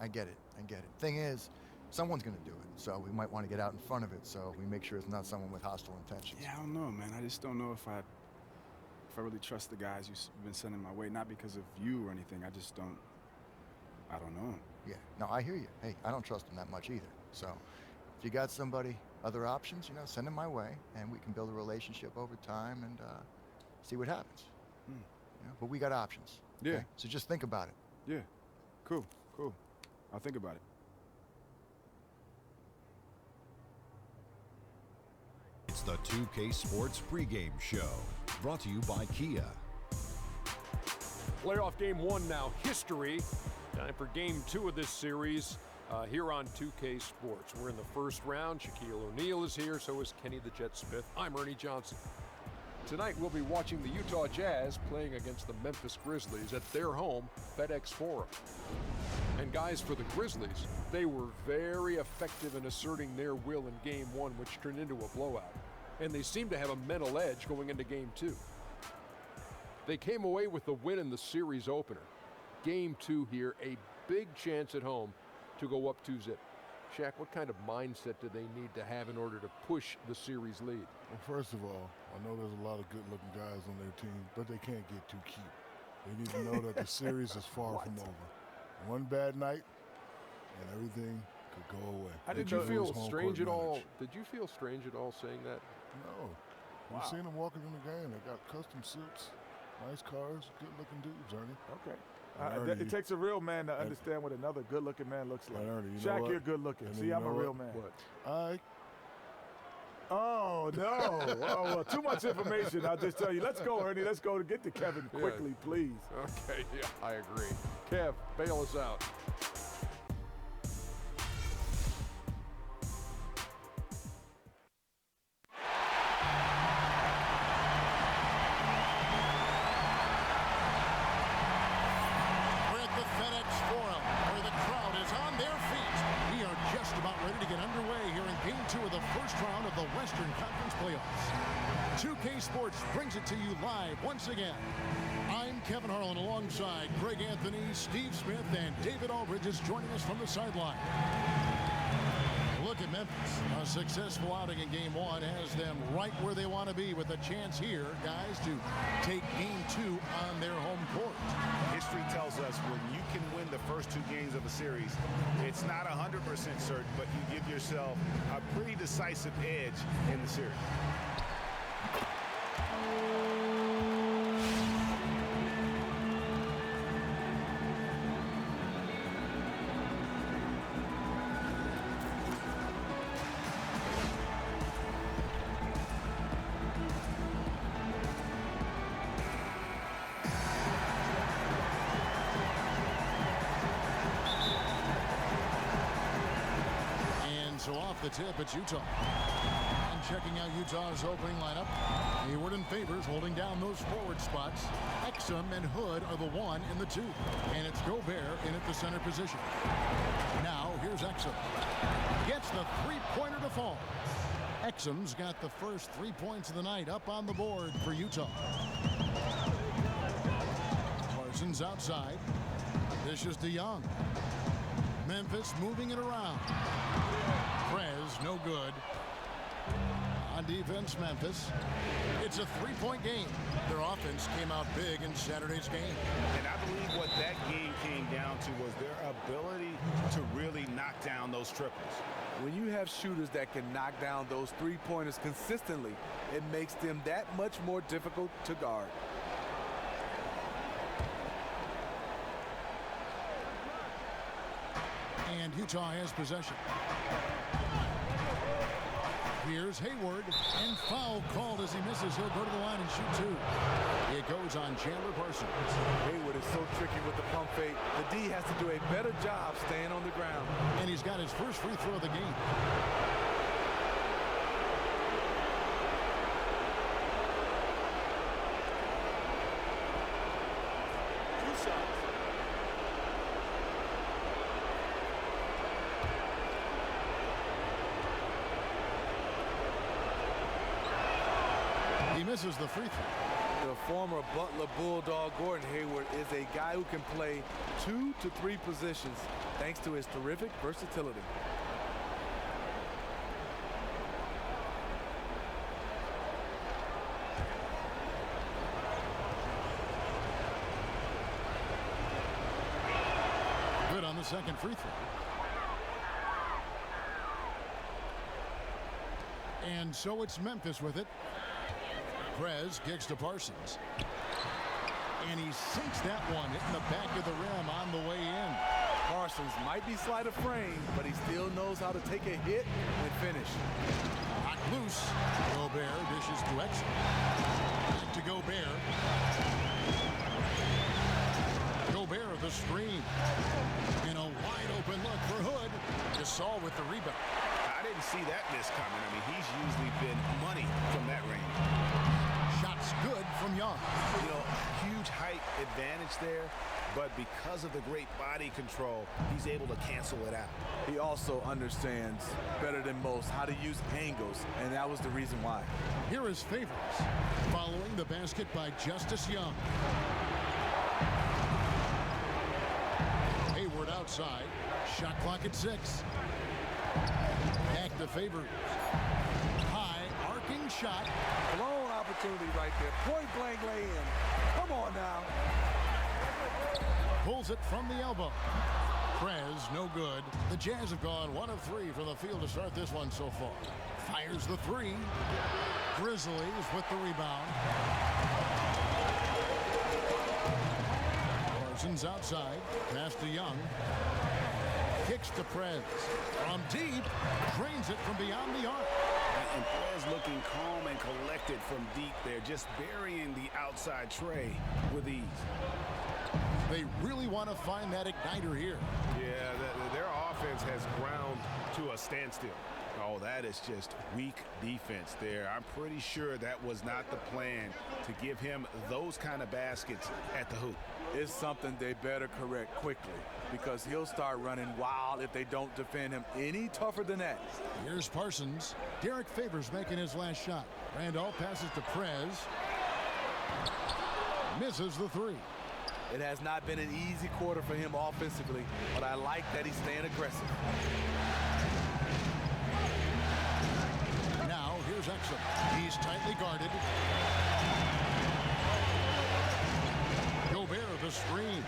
I get it. Thing is, someone's going to do it, so we might want to get out in front of it so we make sure it's not someone with hostile intentions. Yeah, I don't know, man. I just don't know if I really trust the guys you've been sending my way. Not because of you or anything. I don't know. Yeah, no, I hear you. Hey, I don't trust them that much either. So if you got somebody, other options, send them my way, and we can build a relationship over time and see what happens. But we got options. Yeah. Okay? So just think about it. Yeah. Cool. I'll think about it. It's the 2K Sports pregame show, brought to you by Kia. Playoff game 1 now, history. Time for game 2 of this series here on 2K Sports. We're in the first round. Shaquille O'Neal is here, so is Kenny the Jet Smith. I'm Ernie Johnson. Tonight we'll be watching the Utah Jazz playing against the Memphis Grizzlies at their home, FedEx Forum. And guys, for the Grizzlies, they were very effective in asserting their will in game 1, which turned into a blowout. And they seem to have a mental edge going into game 2. They came away with the win in the series opener. Game 2 here, a big chance at home to go up 2-0. Shaq, what kind of mindset do they need to have in order to push the series lead? Well, first of all, I know there's a lot of good-looking guys on their team, but they can't get too cute. They need to know that the series is far from over. One bad night, and everything could go away. Did you feel strange at all? Did you feel strange at all saying that? No. You've seen them walking in the game. They got custom suits, nice cars, good-looking dudes, Ernie. Okay. It takes a real man to understand what another good-looking man looks like. Ernie, Shaq, you're good-looking. See, I'm a real man. What? Oh, no. Oh, well, too much information. I'll just tell you. Let's go, Ernie. Let's go to get to Kevin quickly, please. Okay, yeah, I agree. Kev, bail us out. We're at the FedEx Forum, where the crowd is on their feet. We are just about ready to get underway here in Game 2 of the first round of the Western Conference Playoffs. 2K Sports brings it to you live once again. I'm Kevin Harlan alongside Greg Anthony, Steve Smith, and David Aldridge is joining us from the sideline. Look at Memphis. A successful outing in Game 1 has them right where they want to be with a chance here, guys, to take Game 2 on their home court. History tells us when you can win the first 2 games of a series, it's not 100% certain, but you give yourself a pretty decisive edge in the series. So off the tip, it's Utah. And checking out Utah's opening lineup, Hayward and Favors holding down those forward spots. Exum and Hood are the 1 and the 2. And it's Gobert in at the center position. Now, here's Exum. Gets the three-pointer to fall. Exum's got the first 3 points of the night up on the board for Utah. Parsons outside. Dishes to Young. Memphis moving it around. Prez, no good. On defense, Memphis. It's a three-point game. Their offense came out big in Saturday's game. And I believe what that game came down to was their ability to really knock down those triples. When you have shooters that can knock down those three-pointers consistently, it makes them that much more difficult to guard. And Utah has possession. Here's Hayward, and foul called as he misses. He'll go to the line and shoot 2. It goes on Chandler Parsons. Hayward is so tricky with the pump fake. The D has to do a better job staying on the ground. And he's got his first free throw of the game. Misses the free throw. The former Butler Bulldog Gordon Hayward is a guy who can play 2 to 3 positions thanks to his terrific versatility. Good on the second free throw. And so it's Memphis with it. Prez kicks to Parsons. And he sinks that one, hitting the back of the rim on the way in. Parsons might be slight of frame, but he still knows how to take a hit and finish. Hot loose. Gobert dishes to Exum. Back to Gobert. Gobert the screen. In a wide open look for Hood. Gasol with the rebound. I didn't see that miss coming. I mean, he's usually been money from that range. Shots good from Young. You know, huge height advantage there, but because of the great body control, he's able to cancel it out. He also understands better than most how to use angles, and that was the reason why. Here is Favors, following the basket by Justice Young. Hayward outside, shot clock at 6. Back to Favors. High, arcing shot. Blown opportunity right there. Point blank lay in. Come on now. Pulls it from the elbow. Prez, no good. The Jazz have gone 1 of 3 from the field to start this one so far. Fires the 3. Grizzlies with the rebound. Parsons outside. Pass to Young. Kicks to Prez. From deep. Drains it from beyond the arc. And Perez looking calm and collected from deep there, just burying the outside tray with ease. They really want to find that igniter here. Yeah, their offense has ground to a standstill. Oh, that is just weak defense there. I'm pretty sure that was not the plan to give him those kind of baskets at the hoop. It's something they better correct quickly because he'll start running wild if they don't defend him any tougher than that. Here's Parsons. Derek Favors making his last shot. Randolph passes to Prez. Misses the 3. It has not been an easy quarter for him offensively, but I like that he's staying aggressive. Now here's Exum. He's tightly guarded. Gobert the screen.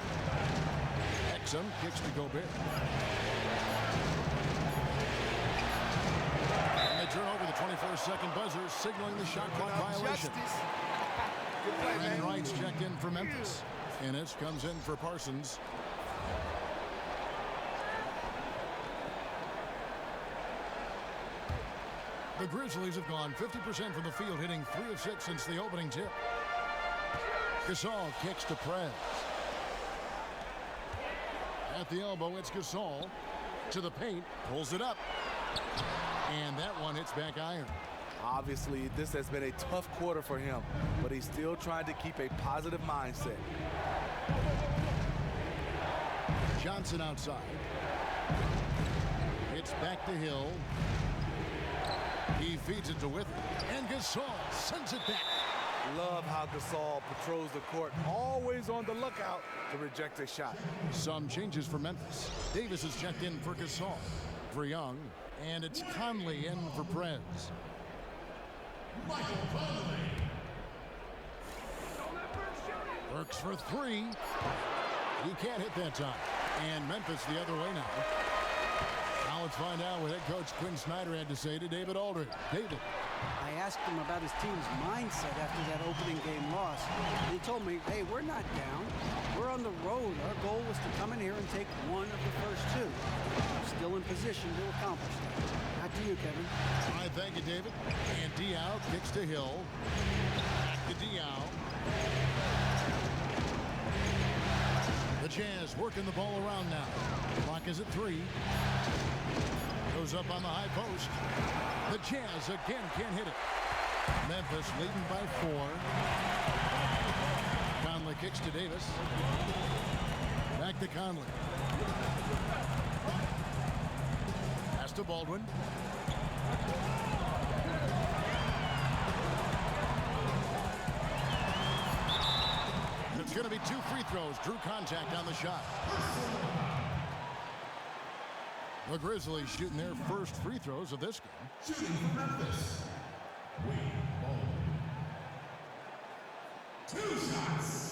Exum kicks to Gobert. And they turn over the 21st-second buzzer, signaling the shot clock violation. And Wright's checked in for Memphis. Ennis comes in for Parsons. The Grizzlies have gone 50% from the field, hitting 3 of 6 since the opening tip. Gasol kicks to Prez. At the elbow, it's Gasol. To the paint, pulls it up. And that one hits back iron. Obviously, this has been a tough quarter for him, but he's still trying to keep a positive mindset. Johnson outside. It's back to Hill. He feeds it to Withers. And Gasol sends it back. Love how Gasol patrols the court, always on the lookout to reject a shot. Some changes for Memphis. Davis is checked in for Gasol. For Young. And it's Conley in for Prez. Burks for 3. He can't hit that time. And Memphis the other way now. Now let's find out what head coach Quinn Snyder had to say to David Aldridge. David. I asked him about his team's mindset after that opening game loss. And he told me, hey, we're not down. We're on the road. Our goal was to come in here and take one of the first 2. We're still in position to accomplish that. Back to you, Kevin. All right, thank you, David. And Diaw kicks to Hill. Back to Diaw. The Jazz working the ball around now. Clock is at 3. Goes up on the high post. The Jazz again can't hit it. Memphis leading by 4. Conley kicks to Davis. Back to Conley. Pass to Baldwin. It's going to be 2 free throws. Drew contact on the shot. The Grizzlies shooting their first free throws of this game. Shooting for Memphis. Two shots.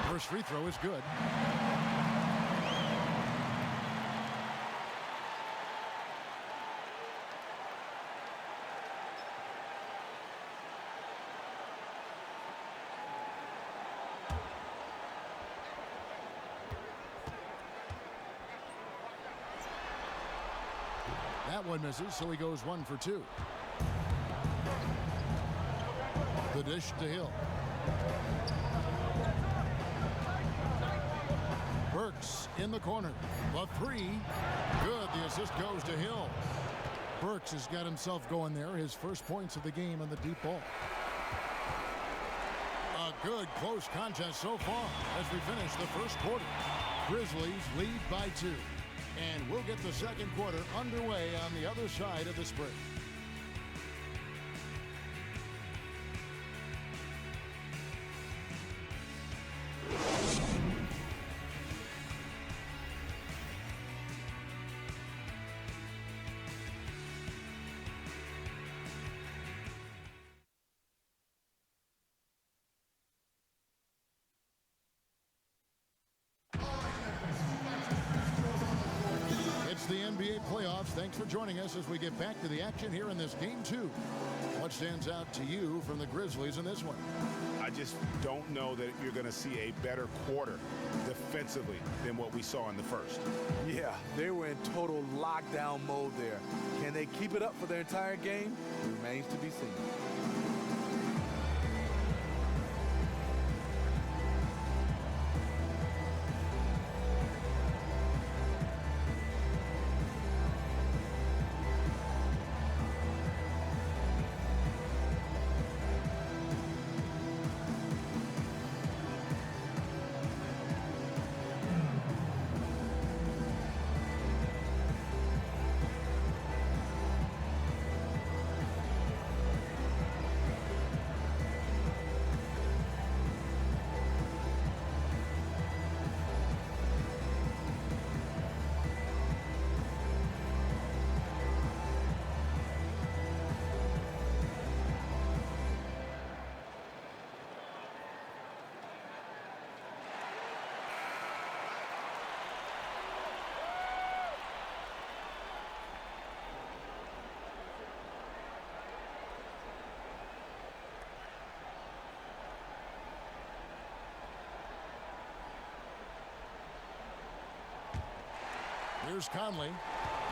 First free throw is good. That one misses, so he goes 1 for 2. The dish to Hill. Burks in the corner. The 3. Good. The assist goes to Hill. Burks has got himself going there. His first points of the game on the deep ball. A good close contest so far as we finish the first quarter. Grizzlies lead by 2. And we'll get the second quarter underway on the other side of this break. The NBA playoffs. Thanks for joining us as we get back to the action here in this game 2. What stands out to you from the Grizzlies in this one? I just don't know that you're going to see a better quarter defensively than what we saw in the first. Yeah, they were in total lockdown mode there. Can they keep it up for their entire game? Remains to be seen. Here's Conley.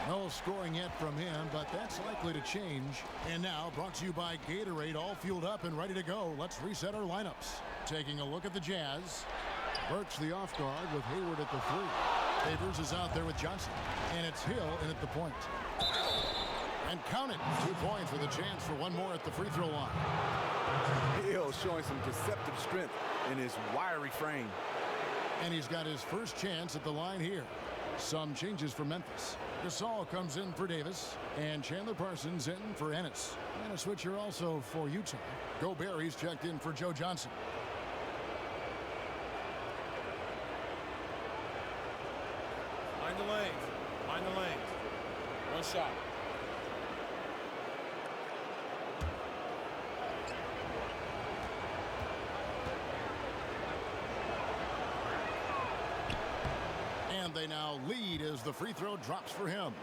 No scoring yet from him, but that's likely to change. And now, brought to you by Gatorade, all fueled up and ready to go. Let's reset our lineups. Taking a look at the Jazz. Burks the off guard with Hayward at the 3. Favors is out there with Johnson. And it's Hill in at the point. And count it. 2 points with a chance for one more at the free throw line. Hill showing some deceptive strength in his wiry frame. And he's got his first chance at the line here. Some changes for Memphis. Gasol comes in for Davis, and Chandler Parsons in for Ennis. And a switcher also for Utah. Gobert's checked in for Joe Johnson. Mind the lanes. Mind the lanes. One shot. And they now lead as the free throw drops for him.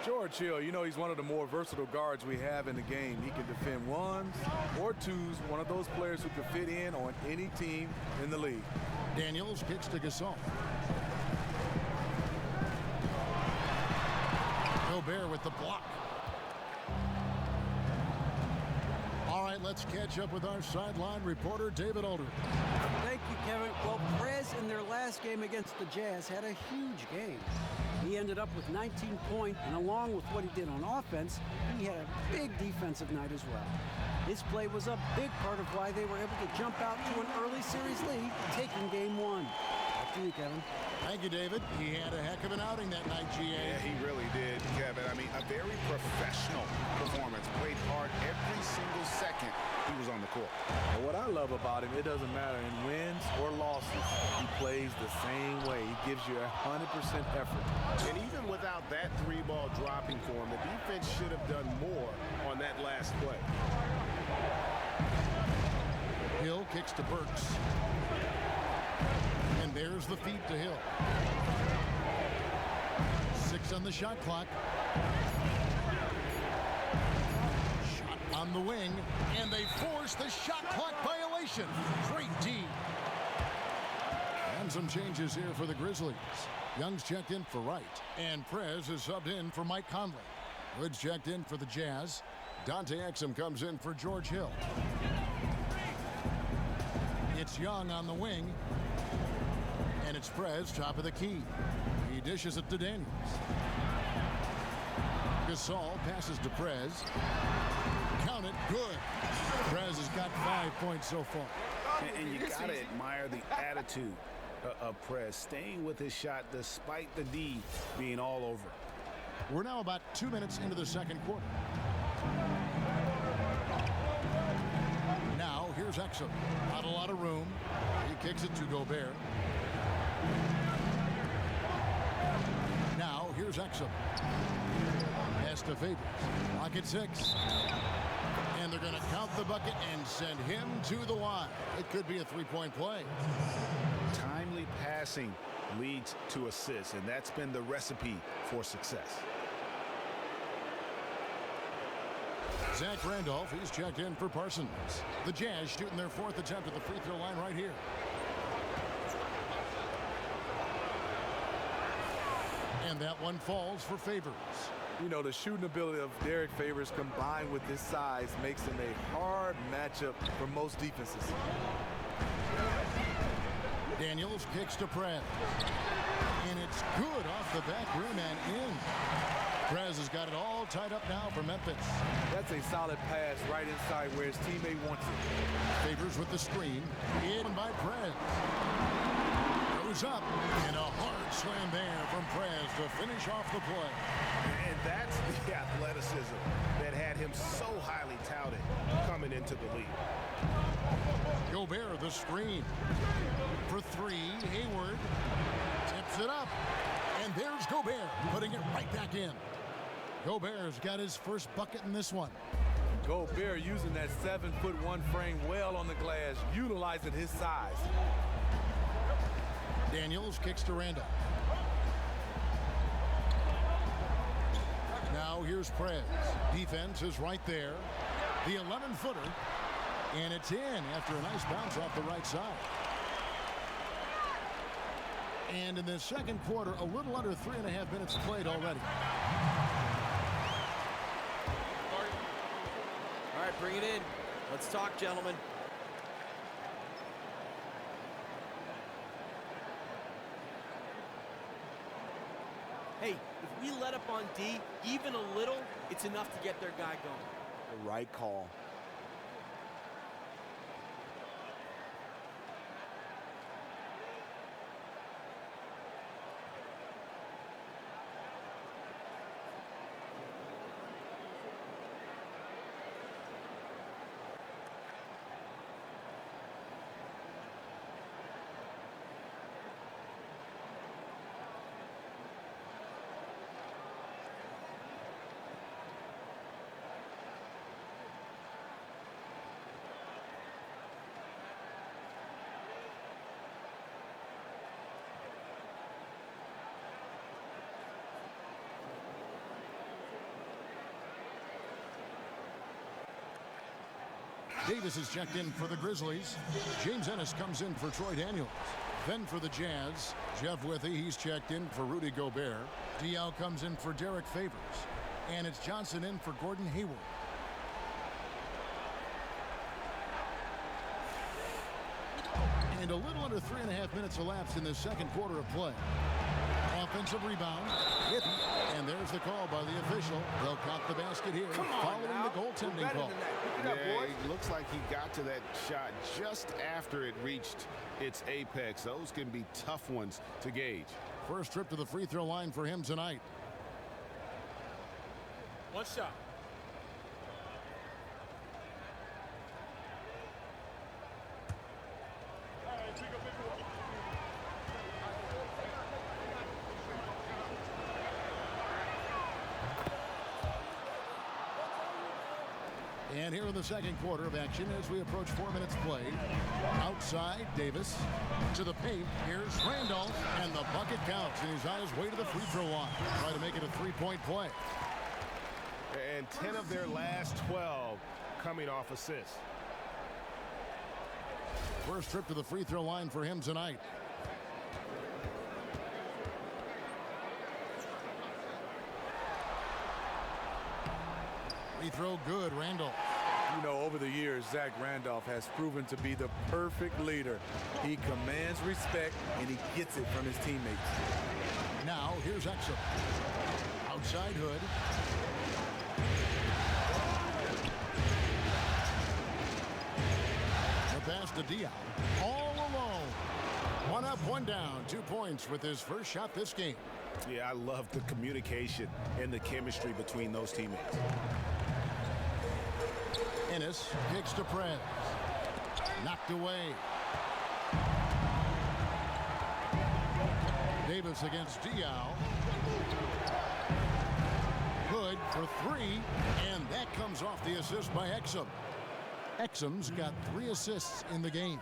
George Hill, you know, he's one of the more versatile guards we have in the game. He can defend ones or twos, one of those players who can fit in on any team in the league. Daniels kicks to Gasol. Gobert with the block. All right, let's catch up with our sideline reporter, David Aldridge. Thank you, Kevin. Well, Prez in their last game against the Jazz had a huge game. He ended up with 19 points, and along with what he did on offense, he had a big defensive night as well. His play was a big part of why they were able to jump out to an early series lead, taking game 1. to you, Kevin. Thank you, David. He had a heck of an outing that night, GA. Yeah, he really did, Kevin. I mean, a very professional performance. Played hard every single second he was on the court. And what I love about him, it doesn't matter in wins or losses. He plays the same way. He gives you 100% effort. And even without that three-ball dropping for him, the defense should have done more on that last play. Hill kicks to Burks. And there's the feed to Hill. 6 on the shot clock. Shot on the wing, and they force the shot clock violation. Great D. And some changes here for the Grizzlies. Young's checked in for Wright, and Prez is subbed in for Mike Conley. Hood's checked in for the Jazz. Dante Exum comes in for George Hill. It's Young on the wing, and it's Prez, top of the key. He dishes it to Daniels. Gasol passes to Prez. Count it, good. Prez has got 5 points so far. And you got to admire the attitude of Prez, staying with his shot despite the D being all over. We're now about 2 minutes into the second quarter. Now, here's Exum. Not a lot of room. He kicks it to Gobert. Now, here's Exum. Pass to Favors. Lock at 6. And they're going to count the bucket and send him to the line. It could be a three-point play. Timely passing leads to assists, and that's been the recipe for success. Zach Randolph, he's checked in for Parsons. The Jazz shooting their 4th attempt at the free throw line right here. And that one falls for Favors. You know, the shooting ability of Derek Favors combined with his size makes him a hard matchup for most defenses. Daniels kicks to Prez. And it's good off the back rim and in. Prez has got it all tied up now for Memphis. That's a solid pass right inside where his teammate wants it. Favors with the screen. In by Prez. Goes up. And a hard slam there from Prez to finish off the play. And that's the athleticism that had him so highly touted coming into the league. Gobert the screen. For 3, Hayward tips it up. And there's Gobert putting it right back in. Gobert's got his first bucket in this one. Gobert using that 7'1" frame well on the glass, utilizing his size. Daniels kicks to Randall. Now here's Prez. Defense is right there. The 11-footer. And it's in after a nice bounce off the right side. And in the second quarter, a little under 3.5 minutes played already. All right, bring it in. Let's talk, gentlemen. Hey, if we let up on D, even a little, it's enough to get their guy going. The right call. Davis is checked in for the Grizzlies. James Ennis comes in for Troy Daniels. Then for the Jazz, Jeff Withey, he's checked in for Rudy Gobert. Diaw comes in for Derek Favors. And it's Johnson in for Gordon Hayward. And a little under 3.5 minutes elapsed in the second quarter of play. Off offensive rebound. And there's the call by the official. They'll count the basket here following the goaltending call. Yeah, it looks like he got to that shot just after it reached its apex. Those can be tough ones to gauge. First trip to the free throw line for him tonight. One shot. And here in the second quarter of action as we approach 4 minutes played. Outside, Davis to the paint. Here's Randolph, and the bucket counts, and he's on his way to the free throw line. Try to make it a three-point play. And 10 of their last 12 coming off assists. First trip to the free throw line for him tonight. Free throw good, Randolph. You know, over the years, Zach Randolph has proven to be the perfect leader. He commands respect, and he gets it from his teammates. Now, here's Exum. Outside Hood. The pass to Dion. All alone. One up, one down. 2 points with his first shot this game. Yeah, I love the communication and the chemistry between those teammates. Ennis kicks to Prez. Knocked away. Davis against Dial. Hood for three, and that comes off the assist by Exum. Exum's got 3 assists in the game.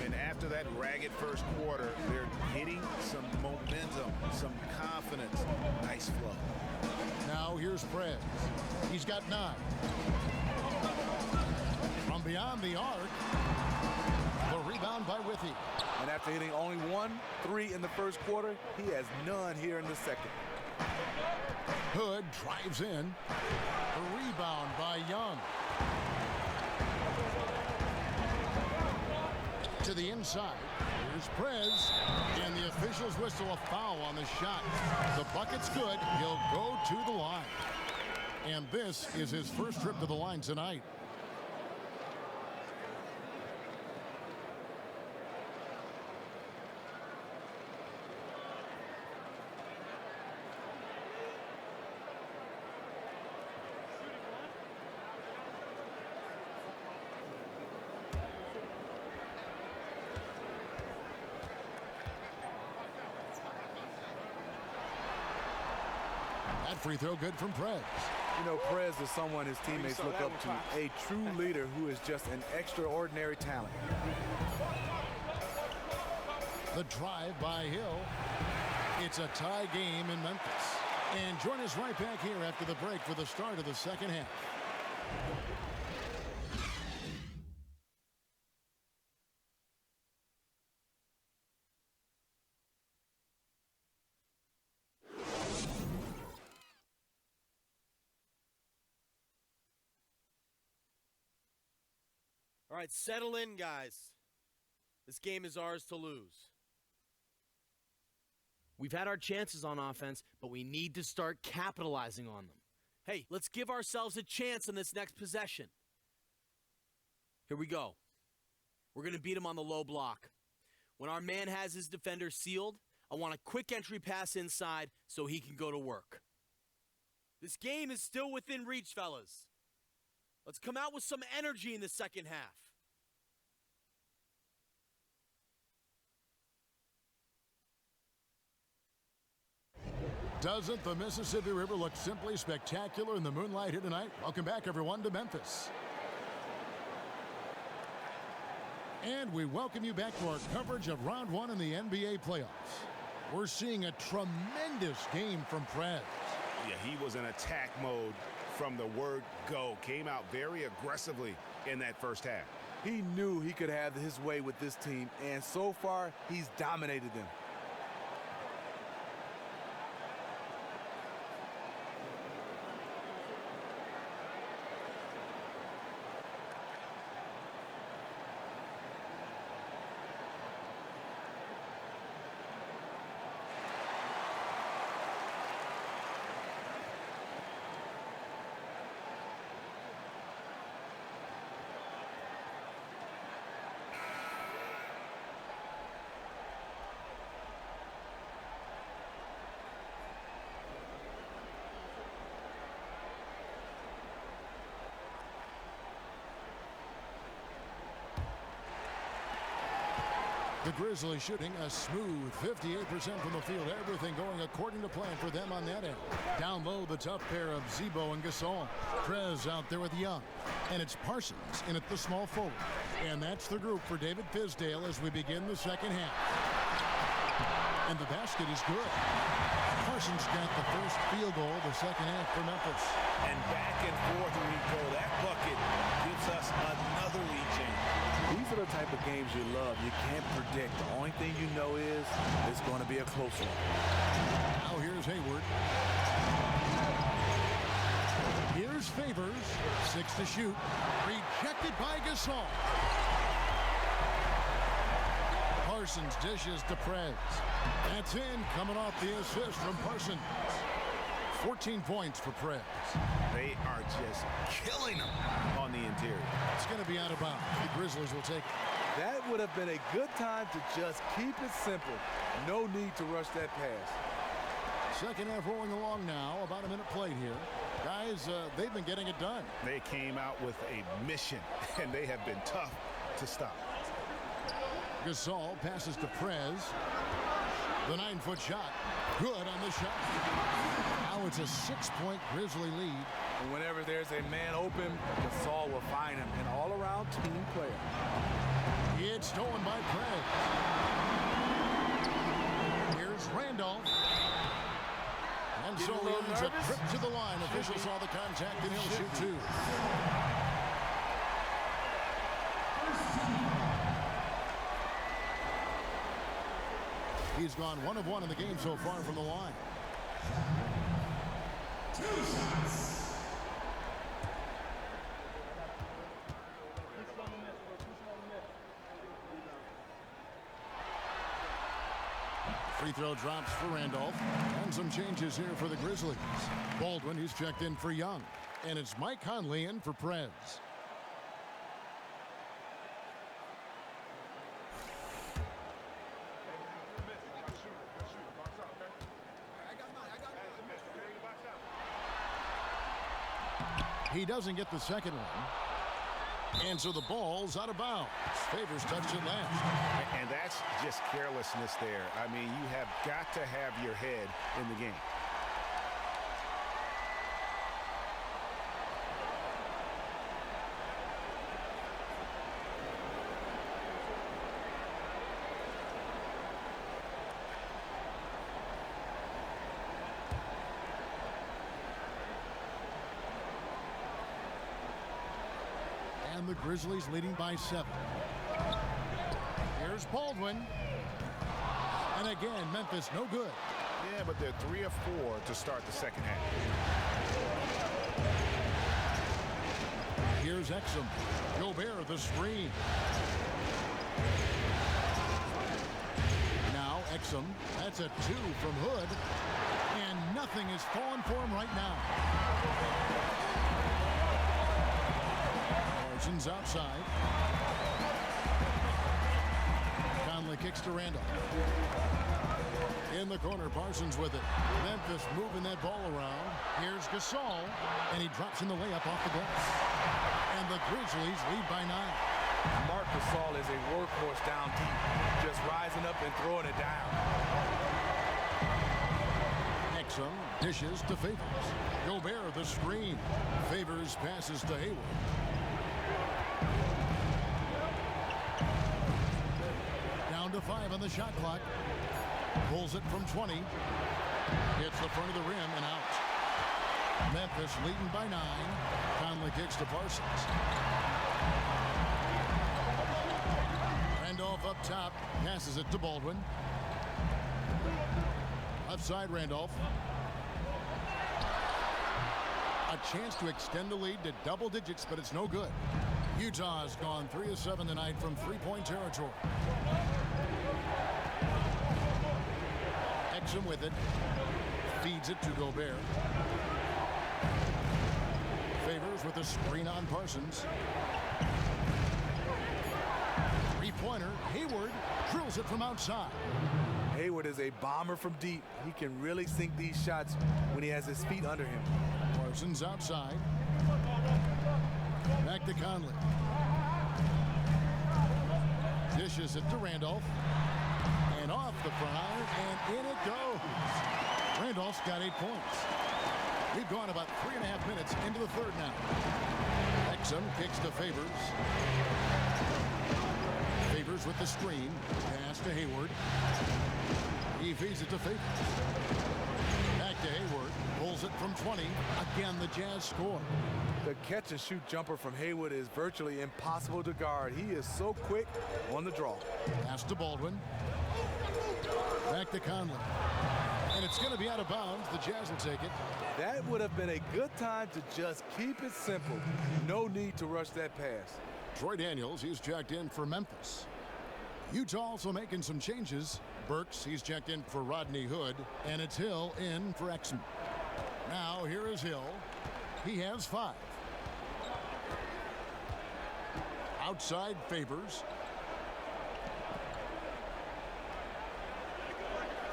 And after that ragged first quarter, they're getting some momentum, some confidence. Nice flow. Now here's Prez. He's got 9. From beyond the arc, the rebound by Withy. And after hitting only 1 3 in the first quarter, he has none here in the second. Hood drives in. The rebound by Young. To the inside. Here's Prez. And the officials whistle a foul on the shot. The bucket's good. He'll go to the line. And this is his first trip to the line tonight. That free throw good from Prez. You know, Prez is someone his teammates look up to, a true leader who is just an extraordinary talent. The drive by Hill. It's a tie game in Memphis. And join us right back here after the break for the start of the second half. All right, settle in, guys. This game is ours to lose. We've had our chances on offense, but we need to start capitalizing on them. Hey, let's give ourselves a chance in this next possession. Here we go. We're going to beat him on the low block. When our man has his defender sealed, I want a quick entry pass inside so he can go to work. This game is still within reach, fellas. Let's come out with some energy in the second half. Doesn't the Mississippi River look simply spectacular in the moonlight here tonight? Welcome back, everyone, to Memphis. And we welcome you back to our coverage of Round 1 in the NBA playoffs. We're seeing a tremendous game from Prez. Yeah, he was in attack mode from the word go. Came out very aggressively in that first half. He knew he could have his way with this team, and so far, he's dominated them. The Grizzlies shooting a smooth 58% from the field. Everything going according to plan for them on that end. Down low, the tough pair of Zebo and Gasol. Prez out there with Young. And it's Parsons in at the small forward. And that's the group for David Fizdale as we begin the second half. And the basket is good. Parsons got the first field goal of the second half for Memphis. And back and forth we go. That bucket gives us another lead change. These are the type of games you love. You can't predict. The only thing you know is it's going to be a close one. Now here's Hayward. Here's Favors. 6 to shoot. Rejected by Gasol. Parsons dishes to Prez. That's in, coming off the assist from Parsons. 14 points for Prez. They are just killing them on the interior. It's going to be out of bounds. The Grizzlies will take it. That would have been a good time to just keep it simple. No need to rush that pass. Second half rolling along now. About a minute played here. Guys, they've been getting it done. They came out with a mission, and they have been tough to stop. Gasol passes to Prez. The 9-foot shot. Good on the shot. Now it's a 6-point Grizzly lead. And whenever there's a man open, Gasol will find him. An all-around team player. It's stolen by Prez. Here's Randolph. And so he ends a trip to the line. Official saw the contact and he'll shoot two. He's gone 1 of 1 in the game so far from the line. 2 shots. Free throw drops for Randolph. And some changes here for the Grizzlies. Baldwin, who's checked in for Young. And it's Mike Conley in for Prez. He doesn't get the second one. And so the ball's out of bounds. Favors touched it last. And that's just carelessness there. I mean, you have got to have your head in the game. And the Grizzlies leading by 7. Here's Baldwin. And again, Memphis no good. Yeah, but they're 3 of 4 to start the second half. Here's Exum. Gobert the screen. Now Exum. That's a 2 from Hood. And nothing is falling for him right now. Parsons outside. Conley kicks to Randolph. In the corner, Parsons with it. Memphis moving that ball around. Here's Gasol, and he drops in the layup off the glass. And the Grizzlies lead by 9. Marc Gasol is a workhorse down deep, just rising up and throwing it down. Exum dishes to Favors. Gobert the screen. Favors passes to Hayward. Down to 5 on the shot clock. Pulls it from 20. Hits the front of the rim and out. Memphis leading by 9. Conley kicks to Parsons. Randolph up top. Passes it to Baldwin. Outside Randolph. A chance to extend the lead to double digits, but it's no good. Utah's gone 3 of 7 tonight from three-point territory. Exum with it. Feeds it to Gobert. Favors with a screen on Parsons. Three-pointer. Hayward drills it from outside. Hayward is a bomber from deep. He can really sink these shots when he has his feet under him. Parsons outside. Back to Conley. Dishes it to Randolph. And off the prior, and in it goes. Randolph's got 8 points. We've gone about 3.5 minutes into the third now. Exum kicks to Favors. Favors with the screen. Pass to Hayward. He feeds it to Favors. Back to Hayward. Pulls it from 20. Again, the Jazz score. The catch-and-shoot jumper from Hayward is virtually impossible to guard. He is so quick on the draw. Pass to Baldwin. Back to Conley. And it's going to be out of bounds. The Jazz will take it. That would have been a good time to just keep it simple. No need to rush that pass. Troy Daniels, he's checked in for Memphis. Utah also making some changes. Burks, he's checked in for Rodney Hood. And it's Hill in for Exum. Now, here is Hill. He has 5. Outside Favors.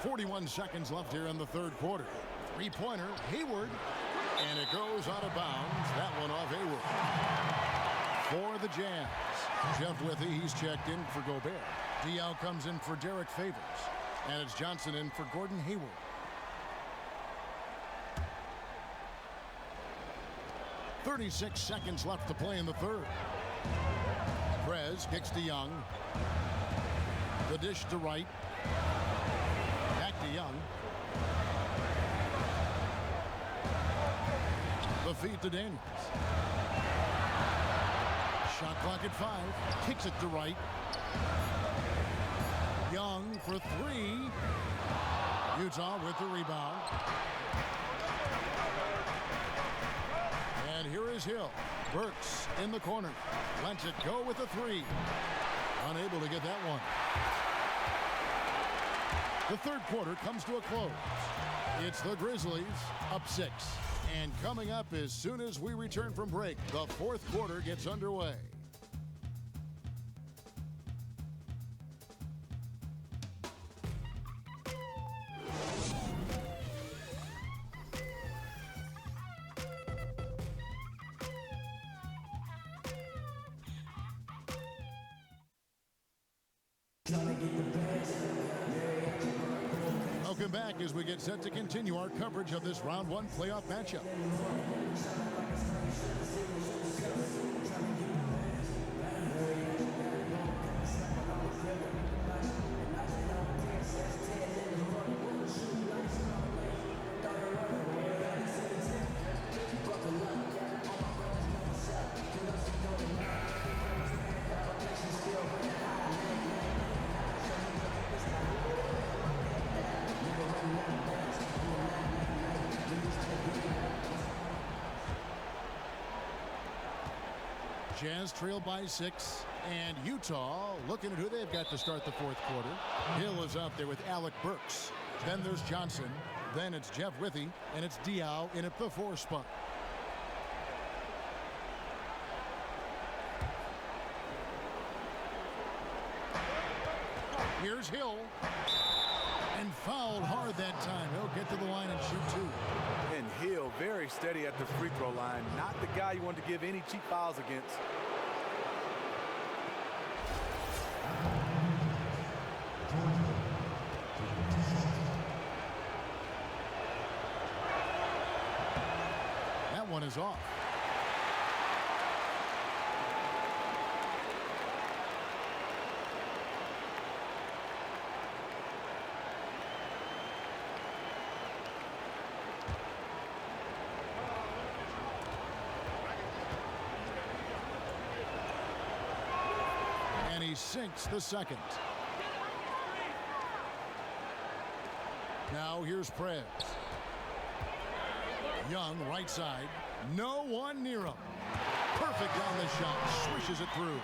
41 seconds left here in the third quarter. Three-pointer, Hayward. And it goes out of bounds. That one off Hayward. For the Jazz. Jeff Withy, he's checked in for Gobert. Diaw comes in for Derek Favors. And it's Johnson in for Gordon Hayward. .36 seconds left to play in the third. Prez kicks to Young. The dish to Wright. Back to Young. The feed to Daniels. Shot clock at 5. Kicks it to Wright. Young for 3. Utah with the rebound. And here is Hill. Burks in the corner. Lets it go with a 3. Unable to get that one. The third quarter comes to a close. It's the Grizzlies up 6. And coming up as soon as we return from break, the fourth quarter gets underway. Welcome back as we get set to continue our coverage of this round 1 playoff matchup. Jazz trail by 6, and Utah looking at who they've got to start the fourth quarter. Hill is out there with Alec Burks. Then there's Johnson. Then it's Jeff Withy, and it's Diaw in at the 4 spot. Here's Hill. And fouled hard that time. He'll get to the line and shoot 2. And Hill very steady at the free throw line. Not the guy you want to give any cheap fouls against. That one is off. He sinks the second. Now here's Prez. Young right side. No one near him. Perfect on the shot. Swishes it through.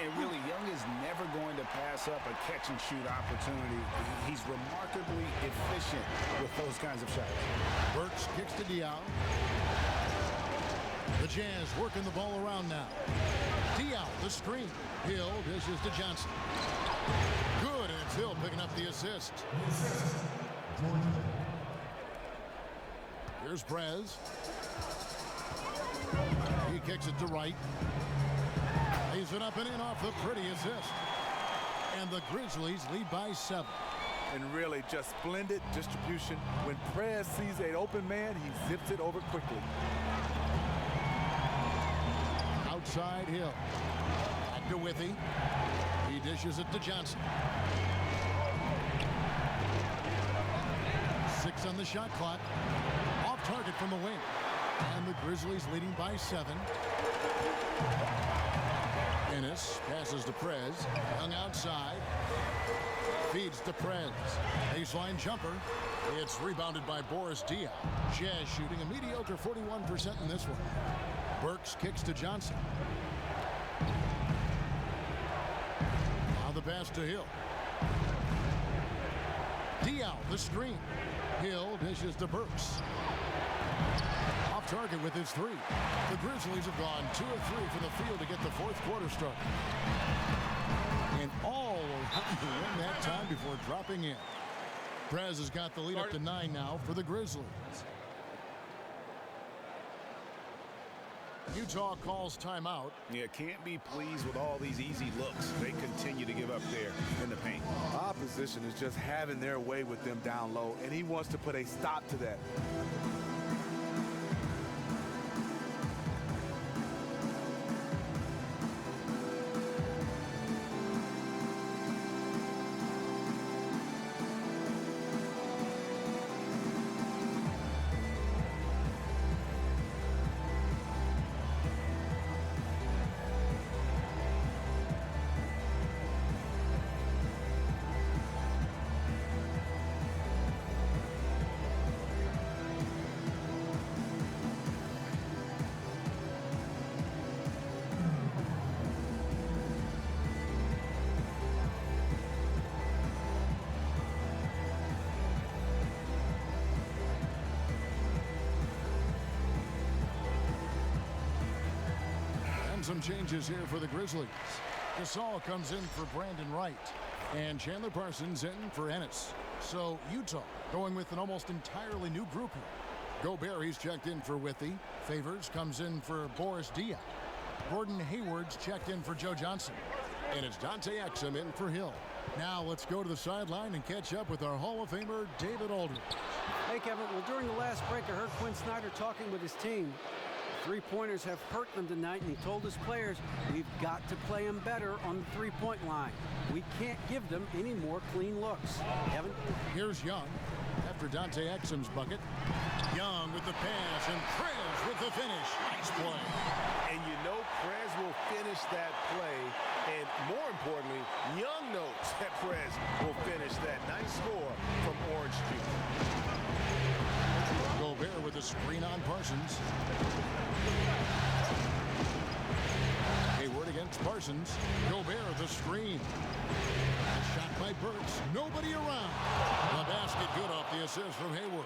And really, Young is never going to pass up a catch-and-shoot opportunity. He's remarkably efficient with those kinds of shots. Burks kicks to Diaw. The Jazz working the ball around now. Diaw, the screen. Hill dishes to Johnson. Good, and it's Hill picking up the assist. Here's Prez. He kicks it to Wright. Lays it up and in off the pretty assist. And the Grizzlies lead by 7. And really just splendid distribution. When Prez sees an open man, he zips it over quickly. Outside Hill. Back to Withy. He dishes it to Johnson. 6 on the shot clock. Off target from the wing. And the Grizzlies leading by 7. Ennis passes to Prez. Young outside. Feeds to Prez. Baseline jumper. It's rebounded by Boris Diaw. Jazz shooting a mediocre 41% in this one. Burks kicks to Johnson. Now the pass to Hill. Diaw, the screen. Hill dishes to Burks. Off target with his 3. The Grizzlies have gone 2 of 3 from the field to get the fourth quarter started. And all around to win that time before dropping in. Prez has got the lead up to 9 now for the Grizzlies. Utah calls timeout. Yeah, can't be pleased with all these easy looks they continue to give up there in the paint. Opposition is just having their way with them down low, and he wants to put a stop to that. Some changes here for the Grizzlies. Gasol comes in for Brandon Wright, and Chandler Parsons in for Ennis. So Utah going with an almost entirely new group here. Gobert, he's checked in for Withy. Favors comes in for Boris Diaw. Gordon Hayward's checked in for Joe Johnson. And it's Dante Exum in for Hill. Now let's go to the sideline and catch up with our Hall of Famer, David Aldridge. Hey, Kevin. Well, during the last break, I heard Quinn Snyder talking with his team. Three-pointers have hurt them tonight, and he told his players, we've got to play them better on the three-point line. We can't give them any more clean looks. Kevin? Here's Young after Dante Exum's bucket. Young with the pass, and Prez with the finish. Nice play. And you know Prez will finish that play, and more importantly, Young knows that Prez will finish that. Nice score from Orange Juice. Gobert with a screen on Parsons. Hayward against Parsons. Gobert the screen. Shot by Burks. Nobody around. The basket good off the assist from Hayward.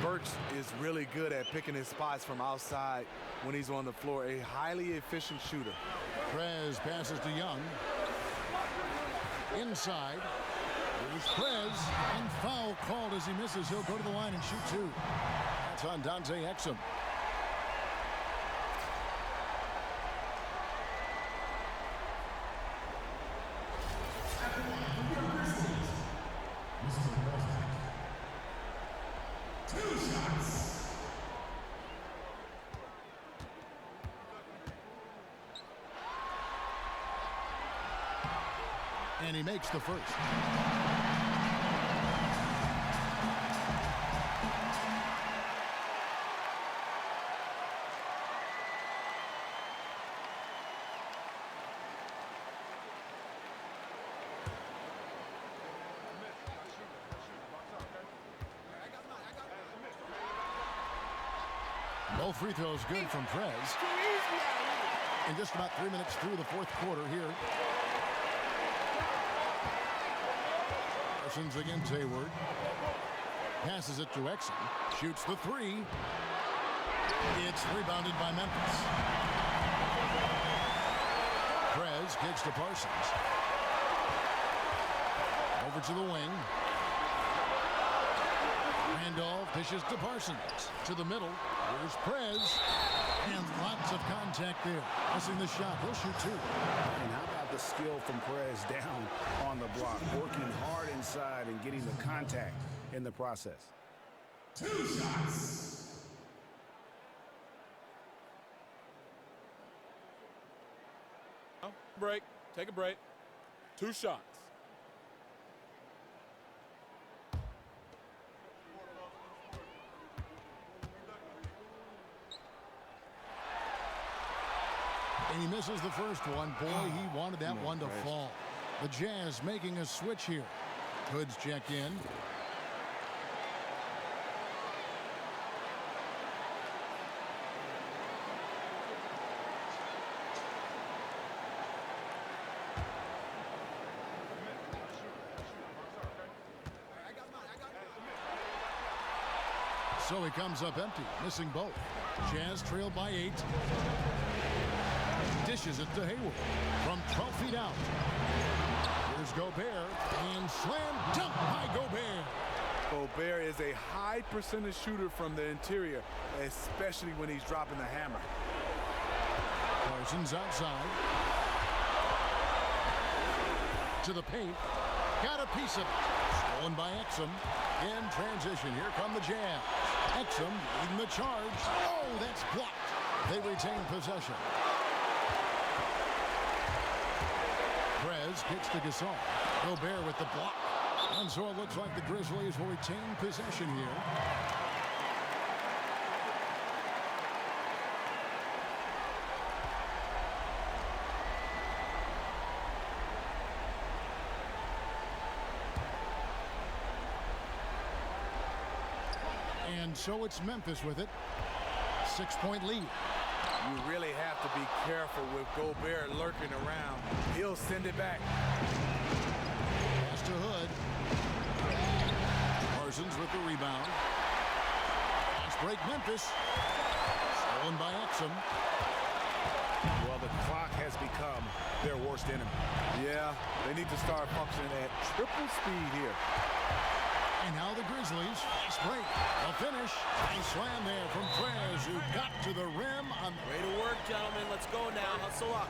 Burks is really good at picking his spots from outside when he's on the floor. A highly efficient shooter. Prez passes to Young. Inside. Here's Prez. And foul called as he misses. He'll go to the line and shoot 2. That's on Dante Exum. And he makes the first. No free throws good from Prez. And just about 3 minutes through the fourth quarter here. Parsons against Hayward. Passes it to Exum. Shoots the 3. It's rebounded by Memphis. Prez kicks to Parsons. Over to the wing. Randolph dishes to Parsons. To the middle. Here's Prez. And lots of contact there. Missing the shot. He'll shoot 2. And how about the skill from Perez down on the block, working hard inside and getting the contact in the process. 2 shots. Break. Take a break. 2 shots. And he misses the first one. Boy, he wanted that one to fall. The Jazz making a switch here. Hood's check in. So he comes up empty, missing both. Jazz trailed by 8. Dishes it to Hayward from 12 feet out. Here's Gobert, and slam dunk by Gobert. Gobert is a high percentage shooter from the interior, especially when he's dropping the hammer. Parsons outside. To the paint. Got a piece of it. Stolen by Exum. In transition, here come the Jazz. Exum leading the charge. Oh, that's blocked. They retain possession. Perez kicks to Gasol. Gobert with the block. And so it looks like the Grizzlies will retain possession here. And so it's Memphis with it. 6-point lead. You really have to be careful with Gobert lurking around. He'll send it back. Pass to Hood. Parsons with the rebound. Fast break Memphis. Stolen by Exum. Well, the clock has become their worst enemy. Yeah, they need to start functioning at triple speed here. And now the Grizzlies, fast break, a finish, a slam there from Perez, who got to the rim on the... Way to work, gentlemen. Let's go now. Hustle up.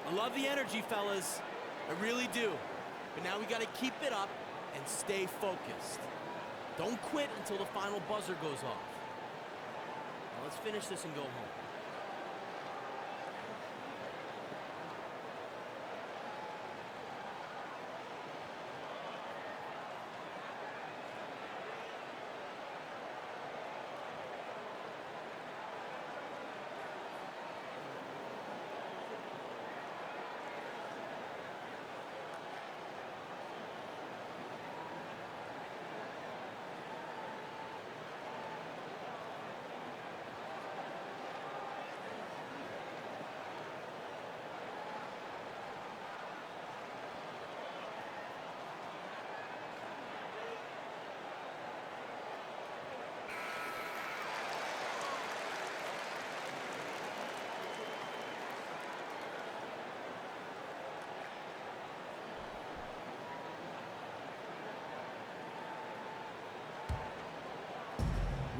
I love the energy, fellas. I really do. But now we got to keep it up and stay focused. Don't quit until the final buzzer goes off. Now let's finish this and go home.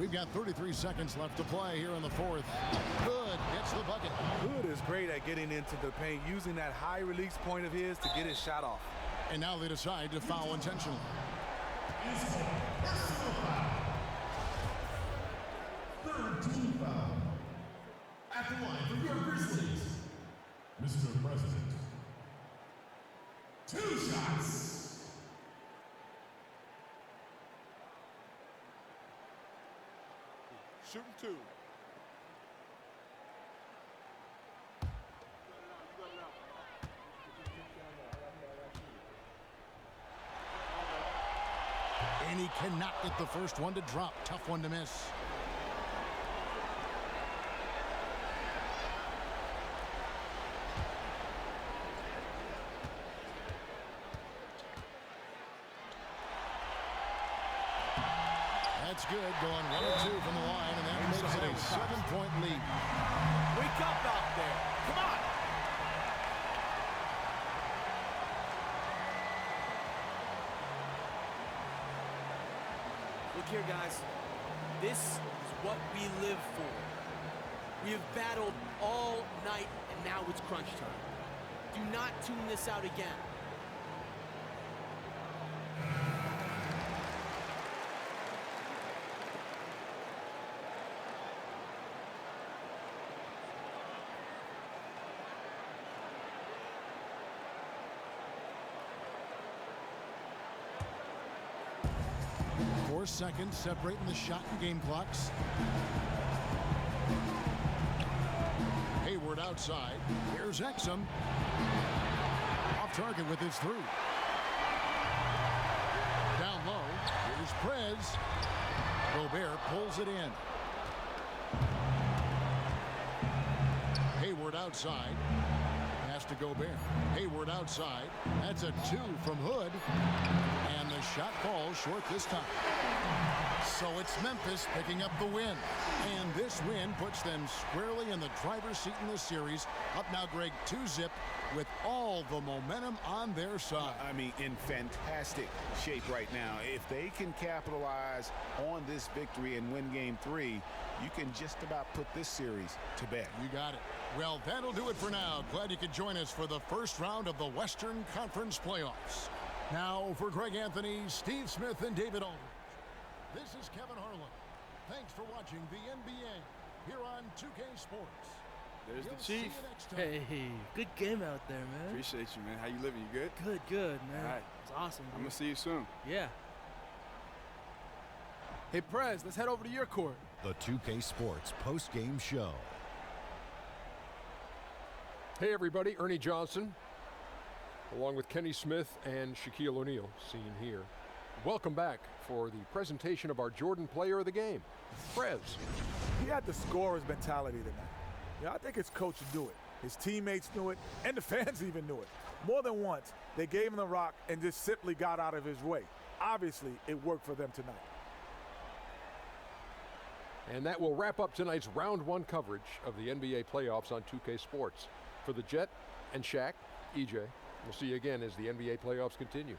We've got 33 seconds left to play here in the fourth. Hood gets the bucket. Hood is great at getting into the paint, using that high release point of his to get his shot off. And now they decide to foul intentionally. Third team foul. At the line for your Grizzlies, Mr. President. 2 shots. Shooting 2. And he cannot get the first one to drop. Tough one to miss. That's good, going 1 or 2 from the line, and that makes it a 7-point lead. Wake up out there. Come on. Look here, guys. This is what we live for. We have battled all night, and now it's crunch time. Do not tune this out again. Seconds separating the shot and game clocks. Hayward outside. Here's Exum. Off target with his through. Down low. Here's Prez. Gobert pulls it in. Hayward outside. Pass to Gobert. Hayward outside. That's a 2 from Hood. And the shot falls short this time. So it's Memphis picking up the win. And this win puts them squarely in the driver's seat in this series. Up now, Greg, 2-zip with all the momentum on their side. I mean, in fantastic shape right now. If they can capitalize on this victory and win game 3, you can just about put this series to bed. You got it. Well, that'll do it for now. Glad you could join us for the first round of the Western Conference playoffs. Now, for Greg Anthony, Steve Smith, and David Aldridge, this is Kevin Harlan. Thanks for watching the NBA here on 2K Sports. There's We'll the see Chief. you next time. Hey, good game out there, man. Appreciate you, man. How you living? You good? Good, man. All right. It's awesome, I'm dude. going to see you soon. Yeah. Hey, Prez, let's head over to your court. The 2K Sports post-game show. Hey everybody, Ernie Johnson, along with Kenny Smith and Shaquille O'Neal, seen here. Welcome back for the presentation of our Jordan Player of the Game, Prez. He had the scorer's mentality tonight. Yeah, I think his coach knew it. His teammates knew it, and the fans even knew it. More than once, they gave him the rock and just simply got out of his way. Obviously, it worked for them tonight. And that will wrap up tonight's Round 1 coverage of the NBA playoffs on 2K Sports. For the Jet and Shaq, EJ, we'll see you again as the NBA playoffs continue.